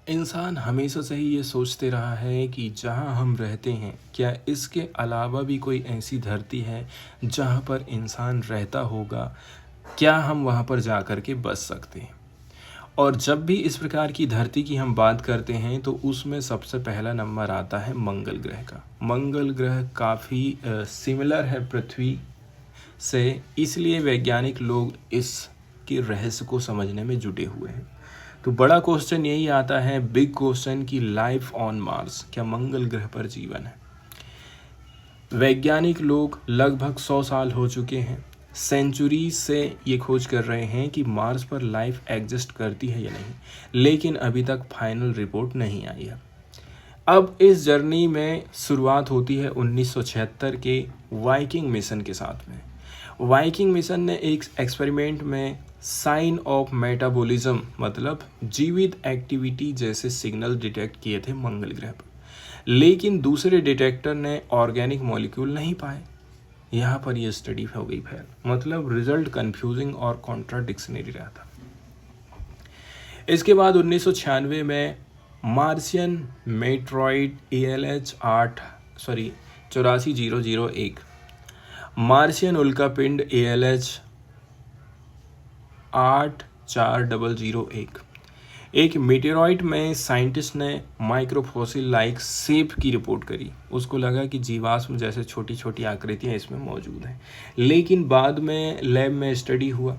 इंसान हमेशा से ही ये सोचते रहा है कि जहाँ हम रहते हैं क्या इसके अलावा भी कोई ऐसी धरती है जहाँ पर इंसान रहता होगा, क्या हम वहाँ पर जा कर के बस सकते हैं। और जब भी इस प्रकार की धरती की हम बात करते हैं तो उसमें सबसे पहला नंबर आता है मंगल ग्रह का। मंगल ग्रह काफ़ी सिमिलर है पृथ्वी से, इसलिए वैज्ञानिक लोग इसके रहस्य को समझने में जुटे हुए हैं। तो बड़ा क्वेश्चन यही आता है, बिग क्वेश्चन, कि लाइफ ऑन मार्स, क्या मंगल ग्रह पर जीवन है। वैज्ञानिक लोग लगभग 100 साल हो चुके हैं, सेंचुरी से ये खोज कर रहे हैं कि मार्स पर लाइफ एग्जिस्ट करती है या नहीं, लेकिन अभी तक फाइनल रिपोर्ट नहीं आई है। अब इस जर्नी में शुरुआत होती है 1976 के वाइकिंग मिशन के साथ में। वाइकिंग मिशन ने एक एक्सपेरिमेंट में साइन ऑफ मेटाबॉलिज्म मतलब जीवित एक्टिविटी जैसे सिग्नल डिटेक्ट किए थे मंगल ग्रह पर, लेकिन दूसरे डिटेक्टर ने ऑर्गेनिक मॉलिक्यूल नहीं पाए। यहाँ पर यह स्टडी हो गई फेल, मतलब रिजल्ट कंफ्यूजिंग और कॉन्ट्राडिक्शनरी रहा था। इसके बाद 1996 में मार्शियन मेट्रॉइड ALH 840001 मार्शियन उल्कापिंड ALH 84001 एक मीटेरॉइड में साइंटिस्ट ने माइक्रोफोसिल लाइक शेप की रिपोर्ट करी। उसको लगा कि जीवाश्म जैसे छोटी छोटी आकृतियां इसमें मौजूद हैं, लेकिन बाद में लैब में स्टडी हुआ,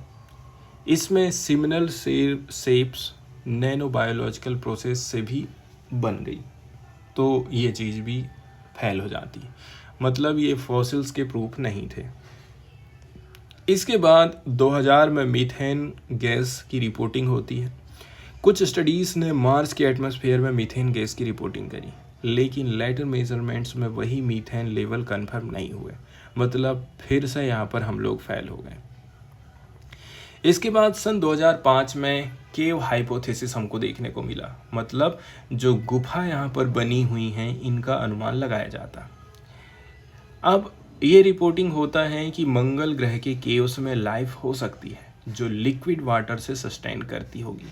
इसमें similar shapes nano biological process से भी बन गई, तो ये चीज़ भी फेल हो जाती है, मतलब ये फॉसिल्स के प्रूफ नहीं थे। इसके बाद 2000 में मीथेन गैस की रिपोर्टिंग होती है। कुछ स्टडीज़ ने मार्स के एटमॉस्फेयर में मीथेन गैस की रिपोर्टिंग करी, लेकिन लेटर मेजरमेंट्स में वही मीथेन लेवल कंफर्म नहीं हुए, मतलब फिर से यहाँ पर हम लोग फेल हो गए। इसके बाद सन 2005 में केव हाइपोथेसिस हमको देखने को मिला, मतलब जो गुफा यहाँ पर बनी हुई हैं इनका अनुमान लगाया जाता। अब ये रिपोर्टिंग होता है कि मंगल ग्रह के केव्स में लाइफ हो सकती है जो लिक्विड वाटर से सस्टेन करती होगी,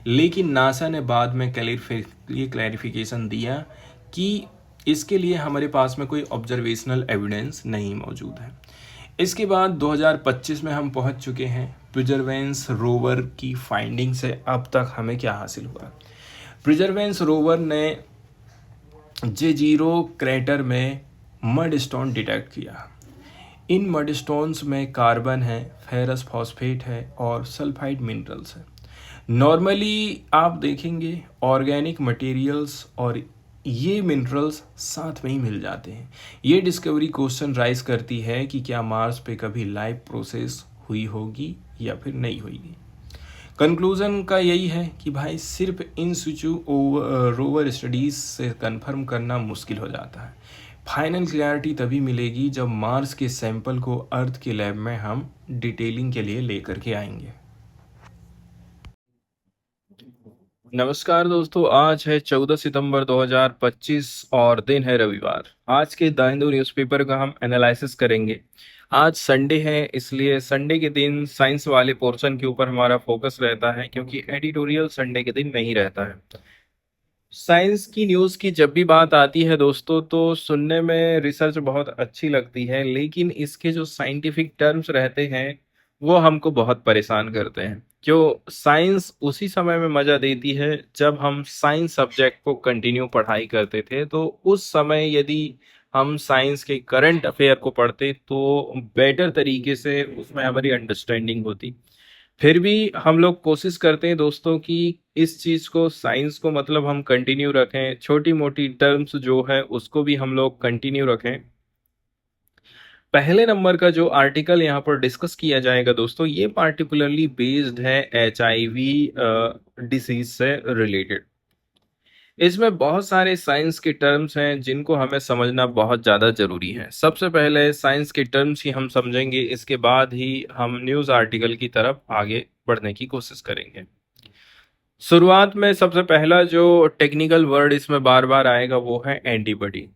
लेकिन नासा ने बाद में क्लैरिफिकेशन दिया कि इसके लिए हमारे पास में कोई ऑब्जर्वेशनल एविडेंस नहीं मौजूद है। इसके बाद 2025 में हम पहुंच चुके हैं। प्रिजर्वेंस रोवर की फाइंडिंग से अब तक हमें क्या हासिल हुआ। प्रिजर्वेंस रोवर ने J0 क्रेटर में मड स्टोन डिटेक्ट किया। इन मड स्टोन्स में कार्बन है, फेरस फॉस्फेट है और सल्फाइड मिनरल्स है। नॉर्मली आप देखेंगे ऑर्गेनिक मटेरियल्स और ये मिनरल्स साथ में ही मिल जाते हैं। ये डिस्कवरी क्वेश्चन राइज करती है कि क्या मार्स पे कभी लाइफ प्रोसेस हुई होगी या फिर नहीं हुई। कंक्लूजन का यही है कि भाई सिर्फ इन सिचु रोवर स्टडीज से कंफर्म करना मुश्किल हो जाता है। फाइनल क्लैरिटी तभी मिलेगी जब मार्स के सैंपल को अर्थ के लैब में हम डिटेलिंग के लिए लेकर के आएंगे। नमस्कार दोस्तों, आज है 14 सितंबर 2025 और दिन है रविवार। आज के द हिंदू न्यूज़पेपर का हम एनालिसिस करेंगे। आज संडे है, इसलिए संडे के दिन साइंस वाले पोर्शन के ऊपर हमारा फोकस रहता है, क्योंकि एडिटोरियल संडे के दिन नहीं रहता है। साइंस की न्यूज़ की जब भी बात आती है दोस्तों, तो सुनने में रिसर्च बहुत अच्छी लगती है, लेकिन इसके जो साइंटिफिक टर्म्स रहते हैं वो हमको बहुत परेशान करते हैं। क्यों? साइंस उसी समय में मज़ा देती है जब हम साइंस सब्जेक्ट को कंटिन्यू पढ़ाई करते थे, तो उस समय यदि हम साइंस के करंट अफेयर को पढ़ते तो बेटर तरीके से उसमें हमारी अंडरस्टैंडिंग होती। फिर भी हम लोग कोशिश करते हैं दोस्तों कि इस चीज़ को, साइंस को मतलब हम कंटिन्यू रखें, छोटी मोटी टर्म्स जो है उसको भी हम लोग कंटिन्यू रखें। पहले नंबर का जो आर्टिकल यहाँ पर डिस्कस किया जाएगा दोस्तों, ये पार्टिकुलरली बेस्ड है HIV डिसीज से रिलेटेड। इसमें बहुत सारे साइंस के टर्म्स हैं जिनको हमें समझना बहुत ज़्यादा ज़रूरी है। सबसे पहले साइंस के टर्म्स ही हम समझेंगे, इसके बाद ही हम न्यूज़ आर्टिकल की तरफ आगे बढ़ने की कोशिश करेंगे। शुरुआत में सबसे पहला जो टेक्निकल वर्ड इसमें बार बार आएगा वो है एंटीबॉडी।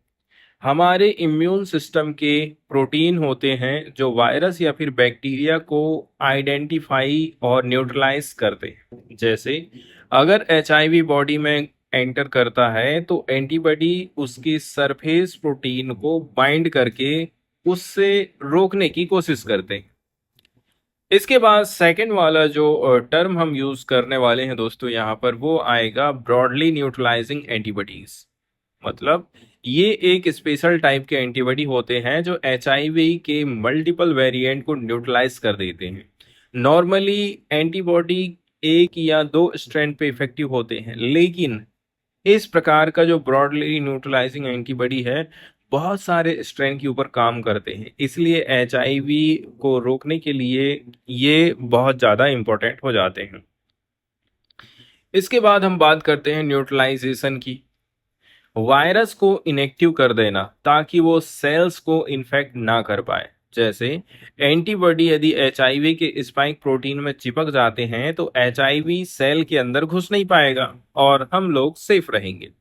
हमारे इम्यून सिस्टम के प्रोटीन होते हैं जो वायरस या फिर बैक्टीरिया को आइडेंटिफाई और न्यूट्रलाइज करते हैं। जैसे अगर HIV बॉडी में एंटर करता है तो एंटीबॉडी उसके सरफेस प्रोटीन को बाइंड करके उससे रोकने की कोशिश करते हैं। इसके बाद सेकंड वाला जो टर्म हम यूज करने वाले हैं दोस्तों यहाँ पर, वो आएगा ब्रॉडली न्यूट्रलाइजिंग एंटीबॉडीज। मतलब ये एक स्पेशल टाइप के एंटीबॉडी होते हैं जो एचआईवी के मल्टीपल वेरिएंट को न्यूट्रलाइज कर देते हैं। नॉर्मली एंटीबॉडी एक या दो स्ट्रैंड पे इफेक्टिव होते हैं, लेकिन इस प्रकार का जो ब्रॉडली न्यूट्रलाइजिंग एंटीबॉडी है बहुत सारे स्ट्रेन के ऊपर काम करते हैं, इसलिए एचआईवी को रोकने के लिए ये बहुत ज़्यादा इम्पोर्टेंट हो जाते हैं। इसके बाद हम बात करते हैं न्यूट्रलाइजेशन की। वायरस को इनएक्टिव कर देना ताकि वो सेल्स को इन्फेक्ट ना कर पाए। जैसे एंटीबॉडी यदि एचआईवी के स्पाइक प्रोटीन में चिपक जाते हैं तो एचआईवी सेल के अंदर घुस नहीं पाएगा और हम लोग सेफ रहेंगे।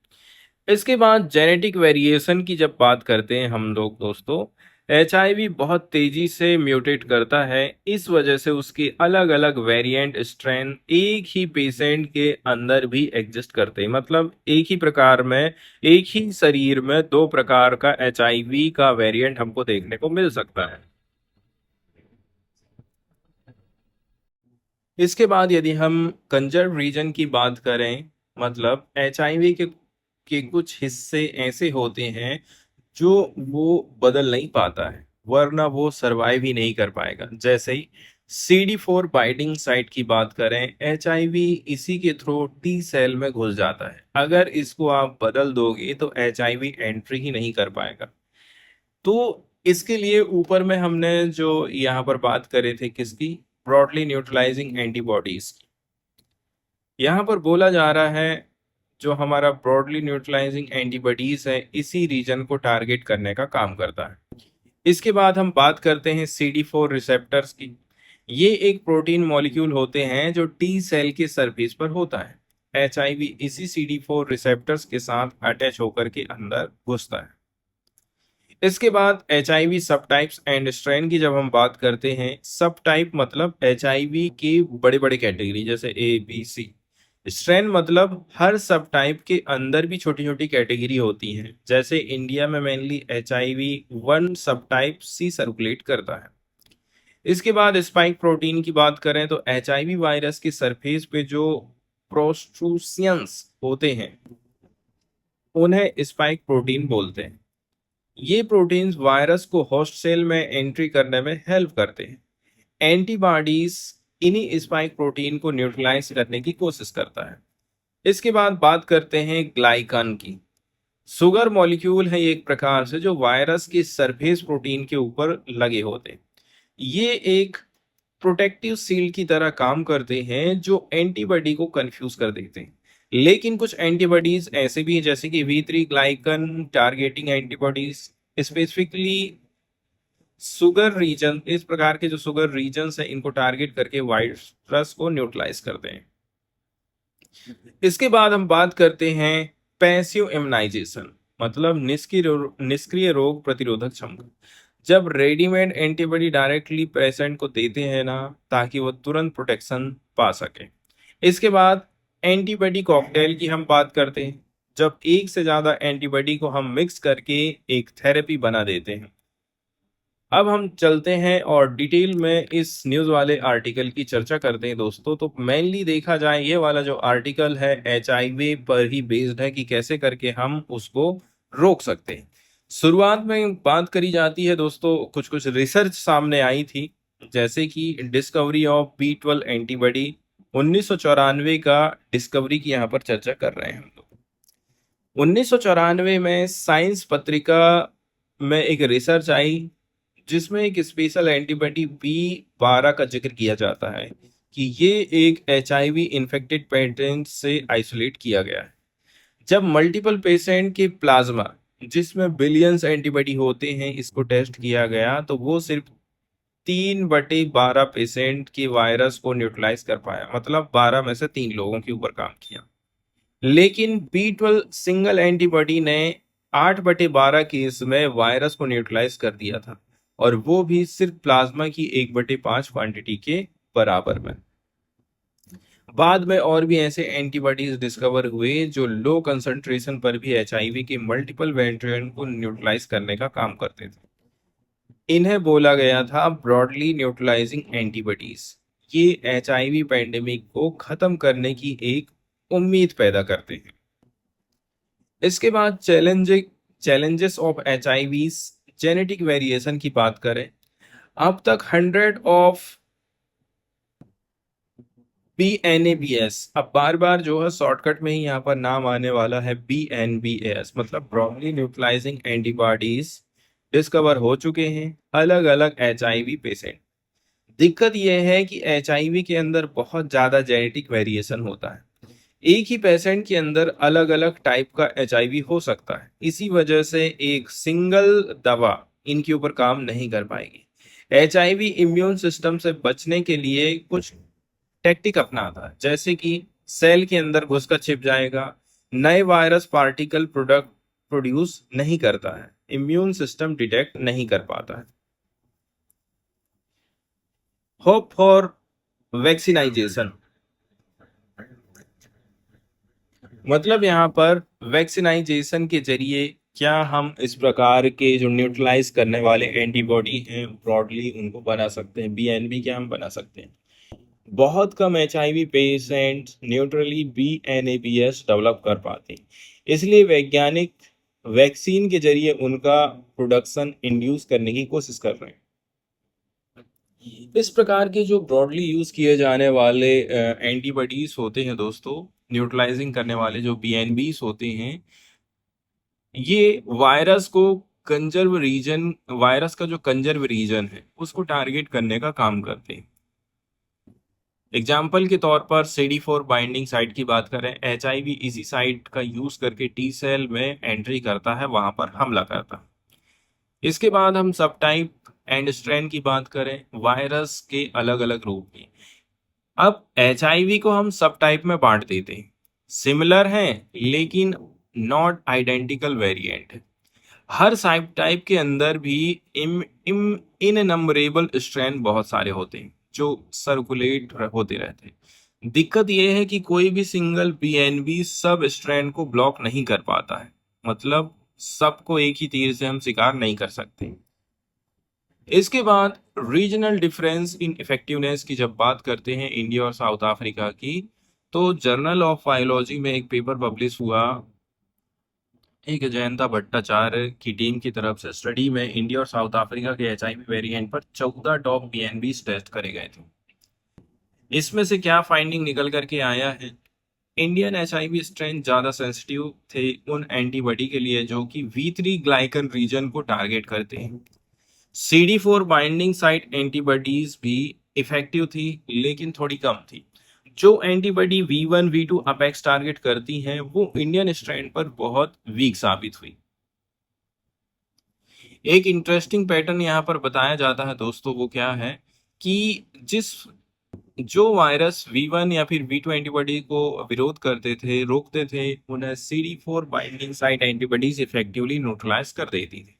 इसके बाद जेनेटिक वेरिएशन की जब बात करते हैं हम लोग दोस्तों, एचआईवी बहुत तेजी से म्यूटेट करता है, इस वजह से उसके अलग अलग वेरिएंट स्ट्रेन एक ही पेशेंट के अंदर भी एग्जिस्ट करते हैं। मतलब एक ही प्रकार में, एक ही शरीर में दो प्रकार का एचआईवी का वेरिएंट हमको देखने को मिल सकता है। इसके बाद यदि हम कंजर्व रीजन की बात करें, मतलब एचआईवी के कुछ हिस्से ऐसे होते हैं जो वो बदल नहीं पाता है, वरना वो सरवाइव ही नहीं कर पाएगा। जैसे ही CD4 बाइंडिंग साइट की बात करें, एचआईवी इसी के थ्रू टी सेल में घुस जाता है। अगर इसको आप बदल दोगे तो एचआईवी एंट्री ही नहीं कर पाएगा। तो इसके लिए ऊपर में हमने जो यहाँ पर बात करे थे किसकी, ब्रॉडली न्यूट्रलाइजिंग एंटीबॉडीज, यहाँ पर बोला जा रहा है जो हमारा ब्रॉडली न्यूट्रलाइजिंग एंटीबॉडीज है इसी रीजन को टारगेट करने का काम करता है। इसके बाद हम बात करते हैं CD4 रिसेप्टर्स की। ये एक प्रोटीन मॉलिक्यूल होते हैं जो टी सेल के सरफेस पर होता है। एचआईवी इसी CD4 रिसेप्टर्स के साथ अटैच होकर के अंदर घुसता है। इसके बाद एचआईवी सब टाइप्स एंड स्ट्रेन की जब हम बात करते हैं, सब टाइप मतलब एचआईवी की बड़े बड़े कैटेगरी जैसे A B C। स्ट्रेन मतलब हर सब टाइप के अंदर भी छोटी छोटी कैटेगरी होती हैं। जैसे इंडिया में मेनली HIV 1 सब टाइप C सर्कुलेट करता है। इसके बाद स्पाइक प्रोटीन की बात करें तो एचआईवी वायरस के सरफेस पे जो प्रोस्ट्रूसियंस होते हैं उन्हें स्पाइक प्रोटीन बोलते हैं। ये प्रोटीन्स वायरस को होस्ट सेल में एंट्री करने में हेल्प करते हैं। एंटीबॉडीज इन्हीं स्पाइक प्रोटीन को न्यूट्रलाइज करने की कोशिश करता है। इसके बाद बात करते हैं ग्लाइकन की। शुगर मॉलिक्यूल है एक प्रकार से जो वायरस के सरफेस प्रोटीन के ऊपर लगे होते हैं। ये एक प्रोटेक्टिव सील की तरह काम करते हैं जो एंटीबॉडी को कंफ्यूज कर देते हैं। लेकिन कुछ एंटीबॉडीज ऐसे भी हैं जैसे कि V3 glycan targeting antibodies, specifically sugar region, इस प्रकार के जो शुगर रीजन है इनको टारगेट करके वायरस को न्यूट्रलाइज करते हैं। इसके बाद हम बात करते हैं पैसिव इम्यूनाइजेशन, मतलब निष्क्रिय रोग प्रतिरोधक क्षमता। जब रेडीमेड एंटीबॉडी डायरेक्टली पेशेंट को देते हैं ना, ताकि वो तुरंत प्रोटेक्शन पा सके। इसके बाद एंटीबॉडी कॉकटेल की हम बात करते हैं, जब एक से ज्यादा एंटीबॉडी को हम मिक्स करके एक थेरेपी बना देते हैं। अब हम चलते हैं और डिटेल में इस न्यूज़ वाले आर्टिकल की चर्चा करते हैं दोस्तों। तो मेनली देखा जाए ये वाला जो आर्टिकल है एचआईवी पर ही बेस्ड है कि कैसे करके हम उसको रोक सकते हैं। शुरुआत में बात करी जाती है दोस्तों, कुछ कुछ रिसर्च सामने आई थी, जैसे कि डिस्कवरी ऑफ B12 एंटीबॉडी 1994 का डिस्कवरी की यहाँ पर चर्चा कर रहे हैं हम लोग। 1994 में साइंस पत्रिका में एक रिसर्च आई जिसमें एक स्पेशल एंटीबॉडी B12 का जिक्र किया जाता है कि ये एक एचआईवी इन्फेक्टेड पेशेंट से आइसोलेट किया गया है। जब मल्टीपल पेशेंट के प्लाज्मा जिसमें बिलियंस एंटीबॉडी होते हैं इसको टेस्ट किया गया तो वो सिर्फ 3/12 पेशेंट के वायरस को न्यूट्रलाइज कर पाया, मतलब 12 में से 3 लोगों के ऊपर काम किया। लेकिन B12 सिंगल एंटीबॉडी ने 8/12 केस में वायरस को न्यूट्रलाइज कर दिया था, और वो भी सिर्फ प्लाज्मा की 1/5 क्वांटिटी के बराबर में। बाद में और भी ऐसे एंटीबॉडीज डिस्कवर हुए जो लो कंसंट्रेशन पर भी एचआईवी के मल्टीपल वेरिएंट को न्यूट्रलाइज करने का काम करते थे। इन्हें बोला गया था ब्रॉडली न्यूट्रलाइजिंग एंटीबॉडीज। ये एचआईवी पैंडेमिक को खत्म करने की एक उम्मीद पैदा करते हैं। इसके बाद challenges of HIV genetic variation की बात करें, अब तक 100 ऑफ BNABS, अब बार बार जो है शॉर्टकट में ही यहाँ पर नाम आने वाला है BNBAS, मतलब ब्रॉडली न्यूट्रलाइजिंग एंटीबॉडीज डिस्कवर हो चुके हैं अलग अलग एचआईवी पेशेंट। दिक्कत यह है कि एचआईवी के अंदर बहुत ज्यादा जेनेटिक वेरिएशन होता है। एक ही पेशेंट के अंदर अलग अलग टाइप का एचआईवी हो सकता है। इसी वजह से एक सिंगल दवा इनके ऊपर काम नहीं कर पाएगी। एचआईवी इम्यून सिस्टम से बचने के लिए कुछ टेक्टिक अपनाता है, जैसे कि सेल के अंदर घुसकर छिप जाएगा, नए वायरस पार्टिकल प्रोड्यूस नहीं करता है, इम्यून सिस्टम डिटेक्ट नहीं कर पाता है। होप फॉर वैक्सीनाइजेशन, मतलब यहाँ पर वैक्सीनाइजेशन के जरिए क्या हम इस प्रकार के जो न्यूट्रलाइज करने वाले एंटीबॉडी हैं ब्रॉडली उनको बना सकते हैं, BNB क्या हम बना सकते हैं। बहुत कम HIV patient neutrally BNABS develop कर पाते हैं, इसलिए वैज्ञानिक वैक्सीन के जरिए उनका प्रोडक्शन इंड्यूस करने की कोशिश कर रहे हैं। इस प्रकार के जो ब्रॉडली यूज किए जाने वाले एंटीबॉडीज होते हैं दोस्तों, न्यूट्रलाइजिंग करने वाले जो BNBs होते हैं, ये वायरस का जो कंजर्व रीजन है उसको टारगेट करने का काम करते हैं। एग्जाम्पल के तौर पर CD4 बाइंडिंग साइट की बात करें, एचआईवी इसी साइट का यूज करके T सेल में एंट्री करता है, वहां पर हमला करता है। इसके बाद हम सब टाइप एंड स्ट्रेन की बात करें, वायरस के अलग अलग रूप की। अब एचआईवी को हम सब टाइप में बांट देते हैं, सिमिलर हैं लेकिन नॉट आइडेंटिकल वेरिएंट है। हर सब टाइप के अंदर भी इननंबरेबल स्ट्रेन बहुत सारे होते हैं जो सर्कुलेट होते रहते हैं। दिक्कत यह है कि कोई भी सिंगल BNB सब स्ट्रेन को ब्लॉक नहीं कर पाता है, मतलब सबको एक ही तीर से हम शिकार नहीं कर सकते। इसके बाद रीजनल डिफरेंस इन इफेक्टिवनेस की जब बात करते हैं इंडिया और साउथ अफ्रीका की, तो जर्नल ऑफ बायोलॉजी में एक पेपर पब्लिश हुआ, एक जयंता भट्टाचार्य की टीम की तरफ से स्टडी में इंडिया और साउथ अफ्रीका के एचआईवी वेरिएंट पर 14 टॉप BNB टेस्ट करे गए थे। इसमें से क्या फाइंडिंग निकल करके आया है, इंडियन एचआईवी स्ट्रेन ज्यादा सेंसिटिव थे उन एंटीबॉडी के लिए जो कि V3 ग्लाइकन रीजन को टारगेट करते हैं। CD4 बाइंडिंग साइट एंटीबॉडीज भी इफेक्टिव थी लेकिन थोड़ी कम थी। जो antibody V1 V2 apex target करती हैं वो इंडियन स्ट्रेन पर बहुत वीक साबित हुई। एक इंटरेस्टिंग पैटर्न यहाँ पर बताया जाता है दोस्तों, वो क्या है कि जो वायरस V1 या फिर V2 एंटीबॉडी को विरोध करते थे, रोकते थे, उन्हें CD4 binding site antibodies effectively neutralise कर देती थी।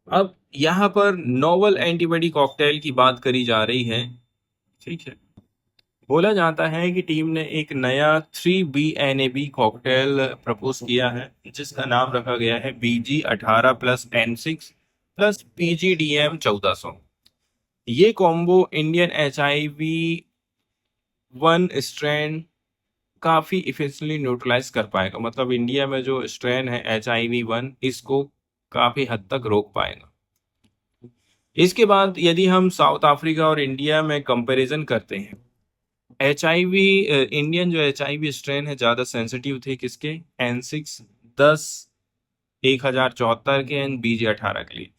अब यहाँ पर नोवल एंटीबॉडी कॉकटेल की बात करी जा रही है, ठीक है। बोला जाता है कि टीम ने एक नया 3BNAB कॉकटेल प्रपोज किया है जिसका नाम रखा गया है BG18 + N6 + PGDM 1400। ये कॉम्बो इंडियन एचआईवी 1 स्ट्रेन काफी इफेक्टिवली न्यूट्रलाइज कर पाएगा, मतलब इंडिया में जो स्ट्रेन है एचआईवी 1 इसको काफी हद तक रोक पाएगा। इसके बाद यदि हम साउथ अफ्रीका और इंडिया में कंपैरिजन करते हैं, एचआईवी इंडियन जो एचआईवी स्ट्रेन है ज्यादा सेंसिटिव थे किसके, N6 1074 के एंड BG18 के लिए,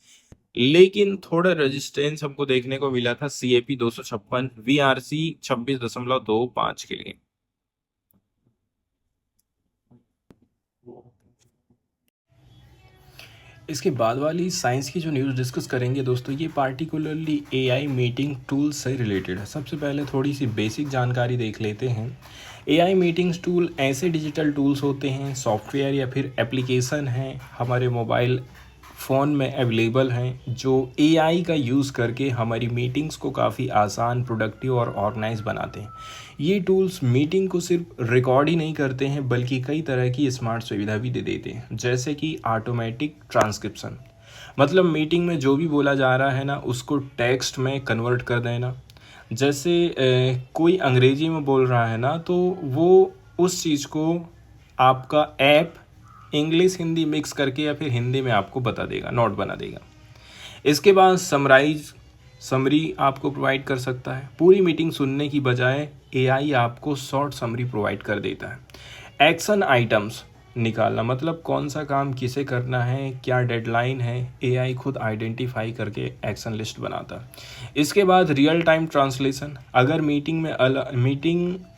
लेकिन थोड़ा रेजिस्टेंस हमको देखने को मिला था CAP 256 VRC 26.25 के लिए। इसके बाद वाली साइंस की जो न्यूज़ डिस्कस करेंगे दोस्तों, ये पार्टिकुलरली AI मीटिंग टूल से रिलेटेड है। सबसे पहले थोड़ी सी बेसिक जानकारी देख लेते हैं। AI मीटिंग्स टूल ऐसे डिजिटल टूल्स होते हैं, सॉफ्टवेयर या फिर एप्लीकेशन हैं हमारे मोबाइल फ़ोन में अवेलेबल हैं जो एआई का यूज़ करके हमारी मीटिंग्स को काफ़ी आसान, प्रोडक्टिव और ऑर्गेनाइज बनाते हैं। ये टूल्स मीटिंग को सिर्फ रिकॉर्ड ही नहीं करते हैं बल्कि कई तरह की स्मार्ट सुविधा भी दे देते हैं, जैसे कि ऑटोमेटिक ट्रांसक्रिप्शन, मतलब मीटिंग में जो भी बोला जा रहा है ना उसको टेक्स्ट में कन्वर्ट कर देना। जैसे कोई अंग्रेजी में बोल रहा है ना तो वो उस चीज़ को आपका ऐप इंग्लिश हिंदी मिक्स करके या फिर हिंदी में आपको बता देगा, नोट बना देगा। इसके बाद समरी आपको प्रोवाइड कर सकता है। पूरी मीटिंग सुनने की बजाय एआई आपको शॉर्ट समरी प्रोवाइड कर देता है। एक्शन आइटम्स निकालना, मतलब कौन सा काम किसे करना है, क्या डेडलाइन है, एआई खुद आइडेंटिफाई करके एक्शन लिस्ट बनाता है। इसके बाद रियल टाइम ट्रांसलेशन, अगर मीटिंग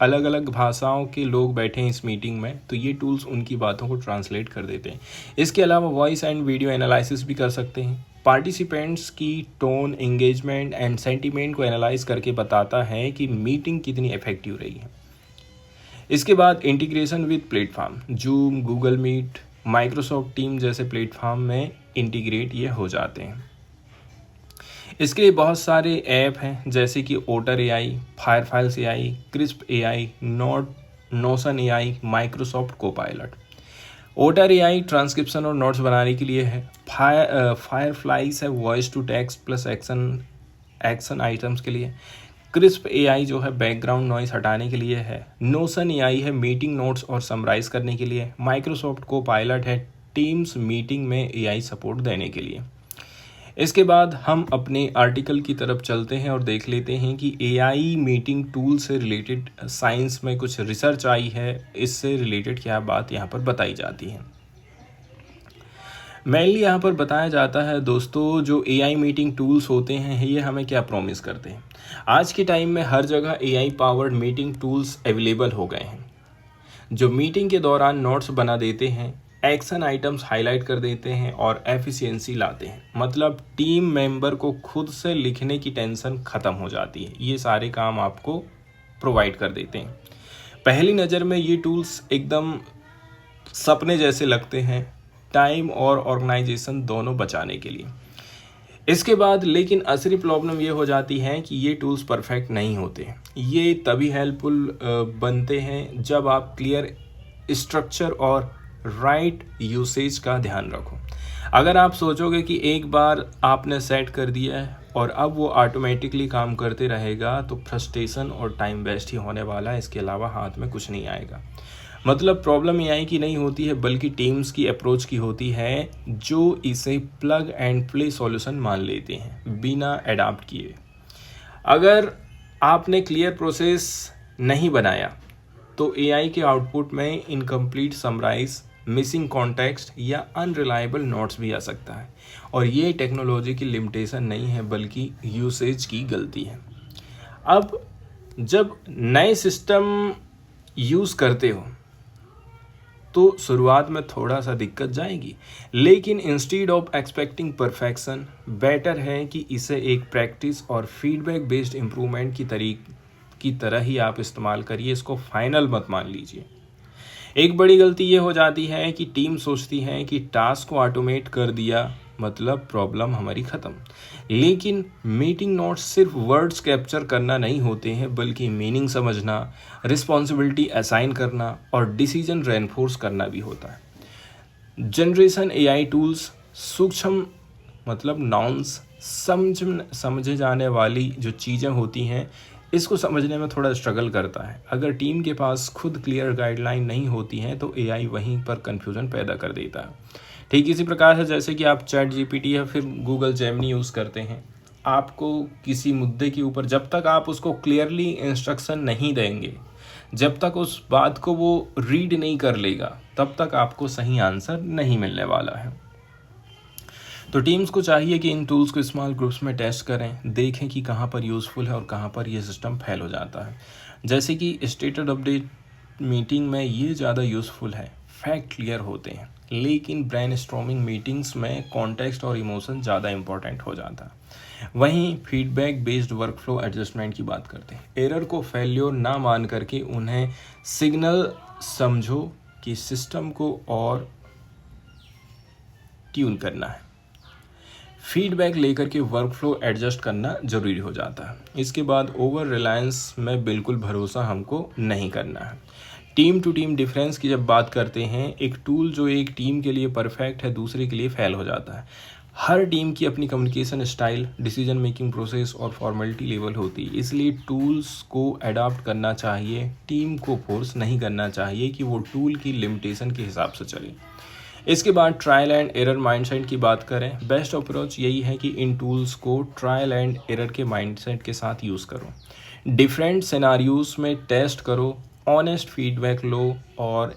अलग अलग भाषाओं के लोग बैठे हैं इस मीटिंग में तो ये टूल्स उनकी बातों को ट्रांसलेट कर देते हैं। इसके अलावा वॉइस एंड वीडियो एनालिसिस भी कर सकते हैं। पार्टिसिपेंट्स की टोन, एंगेजमेंट एंड सेंटीमेंट को एनालाइज करके बताता है कि मीटिंग कितनी इफेक्टिव रही है। इसके बाद integration with platform, Zoom, Google Meet, Microsoft team जैसे प्लेटफॉर्म में इंटीग्रेट ये हो जाते हैं। इसके लिए बहुत सारे ऐप हैं जैसे कि Otter AI, Fireflies AI, Krisp AI, Notion AI, Microsoft Copilot. Otter AI transcription और नोट्स बनाने के लिए है। फायरफ्लाइज है voice to text plus action items के लिए। क्रिस्प एआई जो है बैकग्राउंड नॉइस हटाने के लिए है। नोशन एआई है मीटिंग नोट्स और समराइज करने के लिए। माइक्रोसॉफ्ट को पायलट है टीम्स मीटिंग में एआई सपोर्ट देने के लिए। इसके बाद हम अपने आर्टिकल की तरफ चलते हैं और देख लेते हैं कि एआई मीटिंग टूल से रिलेटेड साइंस में कुछ रिसर्च आई है, इससे रिलेटेड क्या बात यहाँ पर बताई जाती है। मेनली यहाँ पर बताया जाता है दोस्तों, जो एआई मीटिंग टूल्स होते हैं ये हमें क्या प्रॉमिस करते हैं। आज के टाइम में हर जगह AI powered meeting tools available हो गए हैं जो मीटिंग के दौरान नोट्स बना देते हैं, एक्शन आइटम्स हाईलाइट कर देते हैं और एफिशिएंसी लाते हैं। मतलब टीम मेंबर को खुद से लिखने की टेंशन ख़त्म हो जाती है, ये सारे काम आपको प्रोवाइड कर देते हैं। पहली नज़र में ये टूल्स एकदम सपने जैसे लगते हैं, टाइम और ऑर्गेनाइजेशन दोनों बचाने के लिए। इसके बाद लेकिन असली प्रॉब्लम ये हो जाती है कि ये टूल्स परफेक्ट नहीं होते। ये तभी हेल्पफुल बनते हैं जब आप क्लियर स्ट्रक्चर और राइट यूसेज का ध्यान रखो। अगर आप सोचोगे कि एक बार आपने सेट कर दिया है और अब वो ऑटोमेटिकली काम करते रहेगा तो फ्रस्ट्रेशन और टाइम वेस्ट ही होने वाला है, इसके अलावा हाथ में कुछ नहीं आएगा। मतलब प्रॉब्लम एआई की नहीं होती है बल्कि टीम्स की अप्रोच की होती है जो इसे प्लग एंड प्ले सॉल्यूशन मान लेते हैं बिना अडाप्ट किए। अगर आपने क्लियर प्रोसेस नहीं बनाया तो एआई के आउटपुट में इनकम्प्लीट समराइज, मिसिंग कॉन्टेक्स्ट या अनरिलायबल नोट्स भी आ सकता है। और ये टेक्नोलॉजी की लिमिटेशन नहीं है बल्कि यूसेज की गलती है। अब जब नए सिस्टम यूज़ करते हो तो शुरुआत में थोड़ा सा दिक्कत जाएगी, लेकिन instead of expecting perfection better है कि इसे एक प्रैक्टिस और फीडबैक बेस्ड इम्प्रूवमेंट की तरह ही आप इस्तेमाल करिए, इसको फाइनल मत मान लीजिए। एक बड़ी गलती ये हो जाती है कि टीम सोचती है कि टास्क को ऑटोमेट कर दिया मतलब प्रॉब्लम हमारी ख़त्म। लेकिन मीटिंग नोट्स सिर्फ वर्ड्स कैप्चर करना नहीं होते हैं बल्कि मीनिंग समझना, रिस्पॉन्सिबिलिटी असाइन करना और डिसीजन रेनफोर्स करना भी होता है। जनरेशन एआई टूल्स सूक्ष्म मतलब नाउंस समझे जाने वाली जो चीज़ें होती हैं इसको समझने में थोड़ा स्ट्रगल करता है। अगर टीम के पास खुद क्लियर गाइडलाइन नहीं होती हैं तो एआई वहीं पर कन्फ्यूज़न पैदा कर देता है। ठीक इसी प्रकार है जैसे कि आप चैट जीपीटी या फिर गूगल जेमिनी यूज़ करते हैं, आपको किसी मुद्दे के ऊपर जब तक आप उसको क्लियरली इंस्ट्रक्शन नहीं देंगे, जब तक उस बात को वो रीड नहीं कर लेगा, तब तक आपको सही आंसर नहीं मिलने वाला है। तो टीम्स को चाहिए कि इन टूल्स को स्मॉल ग्रुप्स में टेस्ट करें, देखें कि कहाँ पर यूज़फुल है और कहाँ पर ये सिस्टम फेल हो जाता है। जैसे कि स्टेटस अपडेट मीटिंग में ये ज़्यादा यूज़फुल है, फैक्ट क्लियर होते हैं, लेकिन ब्रेनस्टॉर्मिंग मीटिंग्स में कॉन्टेक्स्ट और इमोशन ज़्यादा इंपॉर्टेंट हो जाता है। वहीं फीडबैक बेस्ड वर्कफ्लो एडजस्टमेंट की बात करते हैं। एरर को फेल्योर ना मान करके उन्हें सिग्नल समझो कि सिस्टम को और ट्यून करना है। फीडबैक लेकर के वर्कफ्लो एडजस्ट करना ज़रूरी हो जाता है। इसके बाद ओवर रिलायंस में बिल्कुल भरोसा हमको नहीं करना है। टीम टू टीम डिफरेंस की जब बात करते हैं, एक टूल जो एक टीम के लिए परफेक्ट है दूसरे के लिए फेल हो जाता है। हर टीम की अपनी communication style, decision making process और फॉर्मेलिटी लेवल होती है, इसलिए टूल्स को अडॉप्ट करना चाहिए। टीम को फोर्स नहीं करना चाहिए कि वो टूल की लिमिटेशन के हिसाब से चले। इसके बाद ट्रायल एंड एरर माइंडसेट की बात करें, बेस्ट अप्रोच यही है कि इन टूल्स को ट्रायल एंड एरर के माइंडसेट के साथ यूज़ करो। डिफरेंट सिनारियोज में टेस्ट करो, ऑनेस्ट फीडबैक लो और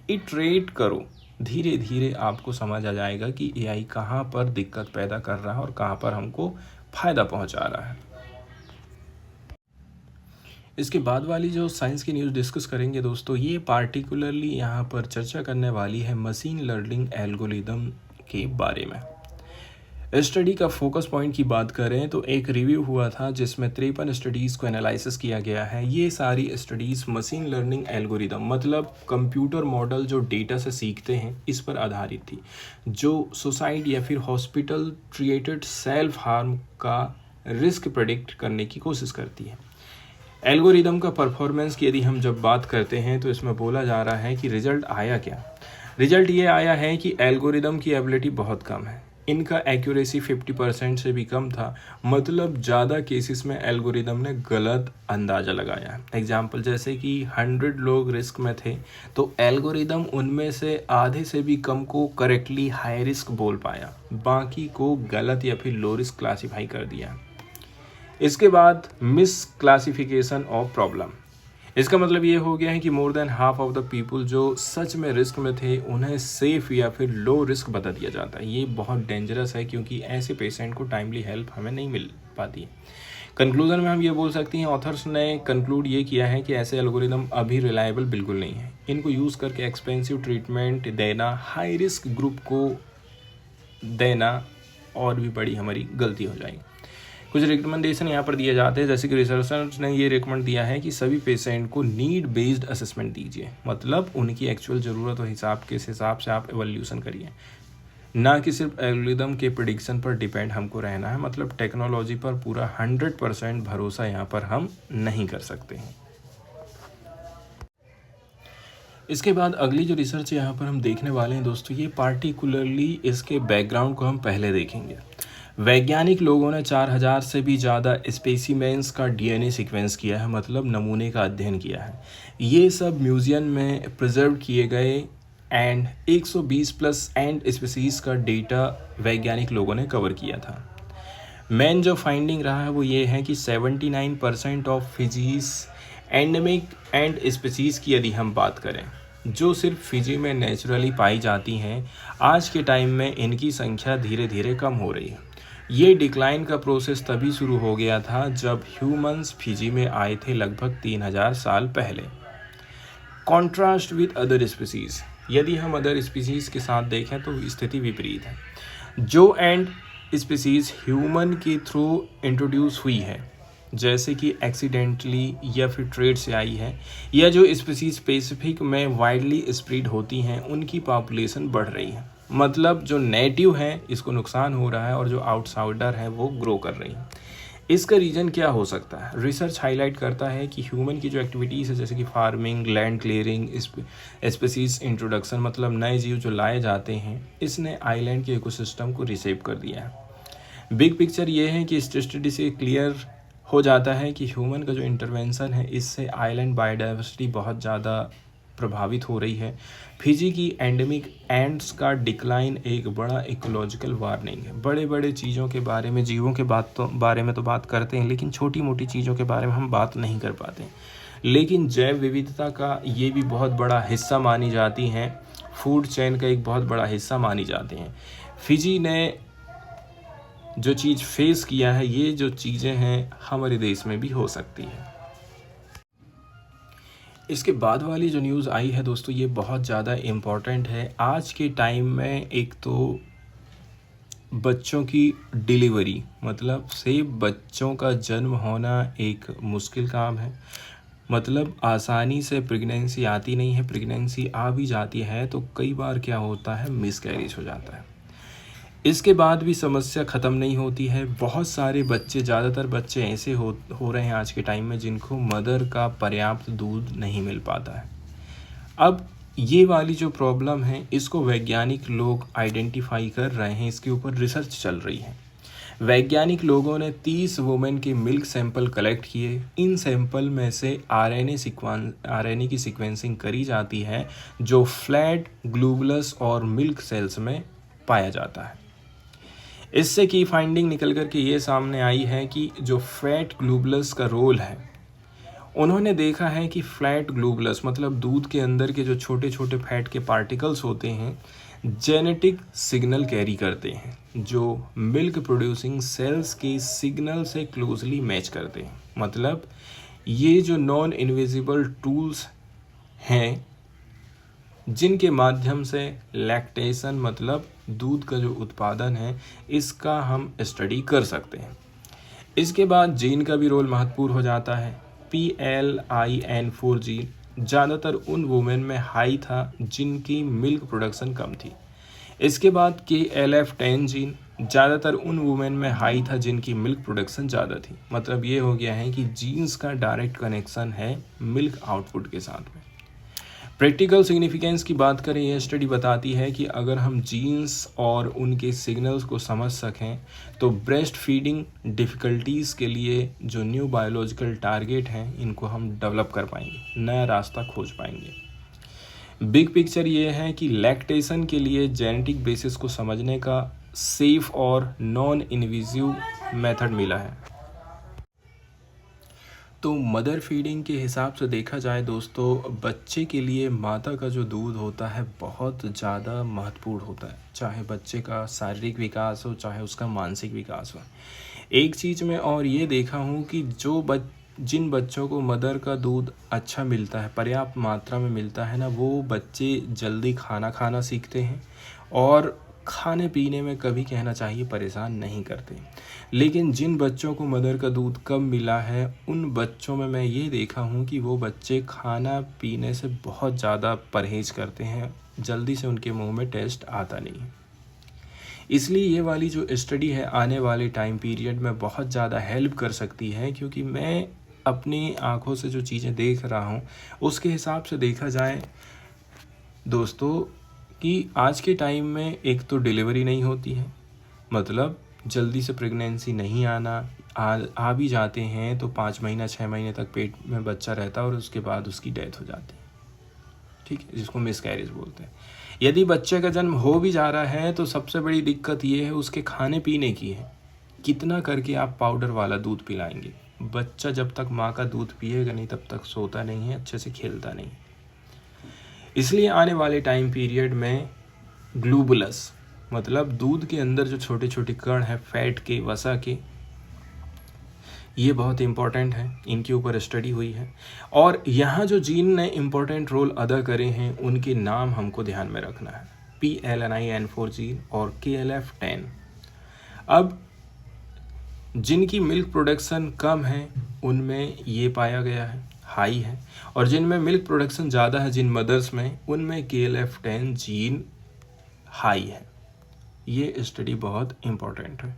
इटरेट करो। धीरे धीरे आपको समझ आ जाएगा कि एआई कहाँ पर दिक्कत पैदा कर रहा है और कहाँ पर हमको फ़ायदा पहुँचा रहा है। इसके बाद वाली जो साइंस की न्यूज़ डिस्कस करेंगे दोस्तों, ये पार्टिकुलरली यहाँ पर चर्चा करने वाली है मशीन लर्निंग एल्गोरिदम के बारे में। स्टडी का फोकस पॉइंट की बात करें तो एक रिव्यू हुआ था जिसमें 53 स्टडीज़ को एनालिसिस किया गया है। ये सारी स्टडीज़ मशीन लर्निंग एल्गोरिदम मतलब कंप्यूटर मॉडल जो डेटा से सीखते हैं इस पर आधारित थी, जो सुसाइड या फिर हॉस्पिटल ट्रीटेड सेल्फ हार्म का रिस्क प्रेडिक्ट करने की कोशिश करती है। एल्गोरिदम का परफॉर्मेंस की यदि हम जब बात करते हैं तो इसमें बोला जा रहा है कि रिजल्ट आया क्या। रिजल्ट ये आया है कि एल्गोरिदम की एबिलिटी बहुत कम है। इनका एक्यूरेसी 50% से भी कम था, मतलब ज़्यादा केसेस में एल्गोरिदम ने गलत अंदाज़ा लगाया। एग्जाम्पल जैसे कि 100 लोग रिस्क में थे तो एल्गोरिदम उनमें से आधे से भी कम को करेक्टली हाई रिस्क बोल पाया, बाकी को गलत या फिर लो रिस्क क्लासीफाई कर दिया। इसके बाद मिस क्लासिफिकेशन ऑफ प्रॉब्लम, इसका मतलब ये हो गया है कि more than half of the people जो सच में रिस्क में थे उन्हें सेफ या फिर लो रिस्क बता दिया जाता है। ये बहुत डेंजरस है क्योंकि ऐसे पेशेंट को टाइमली हेल्प हमें नहीं मिल पाती। कंक्लूजन में हम ये बोल सकते हैं, ऑथर्स ने कंक्लूड ये किया है कि ऐसे एल्गोरिदम अभी रिलायबल बिल्कुल नहीं है। इनको यूज़ करके एक्सपेंसिव ट्रीटमेंट देना, हाई रिस्क ग्रुप को देना और भी बड़ी हमारी गलती हो जाएगी। कुछ रिकमेंडेशन यहाँ पर दिए जाते हैं, जैसे कि रिसर्चर्स ने ये रिकमेंड दिया है कि सभी पेशेंट को नीड बेस्ड असेसमेंट दीजिए, मतलब उनकी एक्चुअल ज़रूरत और हिसाब से आप एवोल्यूशन करिए, ना कि सिर्फ एल्गोरिदम के प्रेडिक्शन पर डिपेंड हमको रहना है। मतलब टेक्नोलॉजी पर पूरा 100% भरोसा यहाँ पर हम नहीं कर सकते हैं। इसके बाद अगली जो रिसर्च यहाँ पर हम देखने वाले हैं दोस्तों, ये पार्टिकुलरली इसके बैकग्राउंड को हम पहले देखेंगे। वैज्ञानिक लोगों ने 4000 से भी ज़्यादा स्पेसिमेंस का डीएनए सीक्वेंस किया है, मतलब नमूने का अध्ययन किया है। ये सब म्यूज़ियम में प्रिजर्व किए गए एंड 120 प्लस एंड स्पीसीज़ का डेटा वैज्ञानिक लोगों ने कवर किया था। मेन जो फाइंडिंग रहा है वो ये है कि 79% ऑफ फिजीज एंडेमिक एंड स्पीसीज़ की यदि हम बात करें जो सिर्फ फिजी में नेचुरली पाई जाती हैं, आज के टाइम में इनकी संख्या धीरे धीरे कम हो रही है। ये डिक्लाइन का प्रोसेस तभी शुरू हो गया था जब ह्यूमंस फिजी में आए थे लगभग 3000 साल पहले। कॉन्ट्रास्ट विद अदर स्पीसीज़, यदि हम अदर स्पीसीज़ के साथ देखें तो स्थिति विपरीत है। जो एंड स्पीसीज़ ह्यूमन के थ्रू इंट्रोड्यूस हुई है, जैसे कि एक्सीडेंटली या फिर ट्रेड से आई है, या जो स्पीसीज़ पैसिफिक में वाइडली स्प्रेड होती हैं, उनकी पॉपुलेशन बढ़ रही है। मतलब जो नेटिव है इसको नुकसान हो रहा है और जो आउटसाइडर है वो ग्रो कर रही है। इसका रीज़न क्या हो सकता है? रिसर्च हाईलाइट करता है कि ह्यूमन की जो एक्टिविटीज़ है जैसे कि farming, land clearing, species introduction, मतलब नए जीव जो लाए जाते हैं, इसने आइलैंड के इकोसिस्टम को रिसेप कर दिया है। बिग पिक्चर ये है कि इस स्टडी से क्लियर हो जाता है कि ह्यूमन का जो इंटरवेंशन है इससे आइलैंड बायोडाइवर्सिटी बहुत ज़्यादा प्रभावित हो रही है। फिजी की एंडेमिक एंड्स का डिक्लाइन एक बड़ा इकोलॉजिकल वार्निंग है। बड़े बड़े चीज़ों के बारे में, जीवों के बारे में तो बात करते हैं, लेकिन छोटी मोटी चीज़ों के बारे में हम बात नहीं कर पाते। लेकिन जैव विविधता का ये भी बहुत बड़ा हिस्सा मानी जाती हैं, फूड चेन का एक बहुत बड़ा हिस्सा मानी जाते हैं। फिजी ने जो चीज़ फेस किया है, ये जो चीज़ें हैं हमारे देश में भी हो सकती है। इसके बाद वाली जो न्यूज़ आई है दोस्तों, ये बहुत ज़्यादा इम्पॉर्टेंट है। आज के टाइम में एक तो बच्चों की डिलीवरी, मतलब से बच्चों का जन्म होना एक मुश्किल काम है। मतलब आसानी से प्रेगनेंसी आती नहीं है, प्रेगनेंसी आ भी जाती है तो कई बार क्या होता है, मिसकैरेज हो जाता है। इसके बाद भी समस्या ख़त्म नहीं होती है। बहुत सारे बच्चे, ज़्यादातर बच्चे ऐसे हो रहे हैं आज के टाइम में जिनको मदर का पर्याप्त दूध नहीं मिल पाता है। अब ये वाली जो प्रॉब्लम है इसको वैज्ञानिक लोग आइडेंटिफाई कर रहे हैं, इसके ऊपर रिसर्च चल रही है। वैज्ञानिक लोगों ने 30 वुमेन के मिल्क सैंपल कलेक्ट किए। इन सैंपल में से आरएनए की सीक्वेंसिंग करी जाती है जो फ्लैट, ग्लूबुलस और मिल्क सेल्स में पाया जाता है। इससे की फाइंडिंग निकल कर के ये सामने आई है कि जो फैट ग्लूबुलस का रोल है, उन्होंने देखा है कि फ्लैट ग्लूबुलस मतलब दूध के अंदर के जो छोटे छोटे फैट के पार्टिकल्स होते हैं जेनेटिक सिग्नल कैरी करते हैं जो मिल्क प्रोड्यूसिंग सेल्स के सिग्नल से क्लोजली मैच करते हैं। मतलब ये जो नॉन इनविजिबल टूल्स हैं जिनके माध्यम से लैक्टेशन मतलब दूध का जो उत्पादन है इसका हम स्टडी कर सकते हैं। इसके बाद जीन का भी रोल महत्वपूर्ण हो जाता है। PLIN4 जीन ज़्यादातर उन वुमेन में हाई था जिनकी मिल्क प्रोडक्शन कम थी। इसके बाद KLF10 जीन ज़्यादातर उन वुमेन में हाई था जिनकी मिल्क प्रोडक्शन ज़्यादा थी। मतलब ये हो गया है कि जीन्स का डायरेक्ट कनेक्शन है मिल्क आउटपुट के साथ में। प्रैक्टिकल सिग्निफिकेंस की बात करें, यह स्टडी बताती है कि अगर हम जीन्स और उनके सिग्नल्स को समझ सकें तो ब्रेस्ट फीडिंग डिफ़िकल्टीज़ के लिए जो न्यू बायोलॉजिकल टारगेट हैं इनको हम डेवलप कर पाएंगे, नया रास्ता खोज पाएंगे। बिग पिक्चर ये है कि लैक्टेशन के लिए जेनेटिक बेसिस को समझने का सेफ और नॉन इन्वेजिव मेथड मिला है। तो मदर फीडिंग के हिसाब से देखा जाए दोस्तों, बच्चे के लिए माता का जो दूध होता है बहुत ज़्यादा महत्वपूर्ण होता है, चाहे बच्चे का शारीरिक विकास हो चाहे उसका मानसिक विकास हो। एक चीज़ में और ये देखा हूँ कि जिन बच्चों को मदर का दूध अच्छा मिलता है, पर्याप्त मात्रा में मिलता है ना, वो बच्चे जल्दी खाना खाना सीखते हैं और खाने पीने में कभी कहना चाहिए परेशान नहीं करते। लेकिन जिन बच्चों को मदर का दूध कम मिला है उन बच्चों में मैं ये देखा हूँ कि वो बच्चे खाना पीने से बहुत ज़्यादा परहेज करते हैं, जल्दी से उनके मुंह में टेस्ट आता नहीं है। इसलिए ये वाली जो स्टडी है आने वाले टाइम पीरियड में बहुत ज़्यादा हेल्प कर सकती है, क्योंकि मैं अपनी आँखों से जो चीज़ें देख रहा हूँ उसके हिसाब से देखा जाए दोस्तों कि आज के टाइम में एक तो डिलीवरी नहीं होती है, मतलब जल्दी से प्रेगनेंसी नहीं आ भी जाते हैं तो 5 महीना 6 महीने तक पेट में बच्चा रहता है और उसके बाद उसकी डेथ हो जाती है, ठीक है, जिसको मिसकैरेज बोलते हैं। यदि बच्चे का जन्म हो भी जा रहा है तो सबसे बड़ी दिक्कत ये है उसके खाने पीने की है। कितना करके आप पाउडर वाला दूध पिलाएंगे? बच्चा जब तक माँ का दूध पिएगा नहीं तब तक सोता नहीं है, अच्छे से खेलता नहीं। इसलिए आने वाले टाइम पीरियड में ग्लूबुलस मतलब दूध के अंदर जो छोटे छोटे कण हैं फैट के, वसा के, ये बहुत इम्पोर्टेंट है, इनके ऊपर स्टडी हुई है। और यहाँ जो जीन ने इम्पोर्टेंट रोल अदा करे हैं उनके नाम हमको ध्यान में रखना है, PLNIN4 जीन और KLF10। अब जिनकी मिल्क प्रोडक्शन कम है उनमें ये पाया गया है हाई है, और जिनमें मिल्क प्रोडक्शन ज़्यादा है जिन मदर्स में उनमें KLF10 जीन हाई है। ये स्टडी बहुत इम्पोर्टेंट है।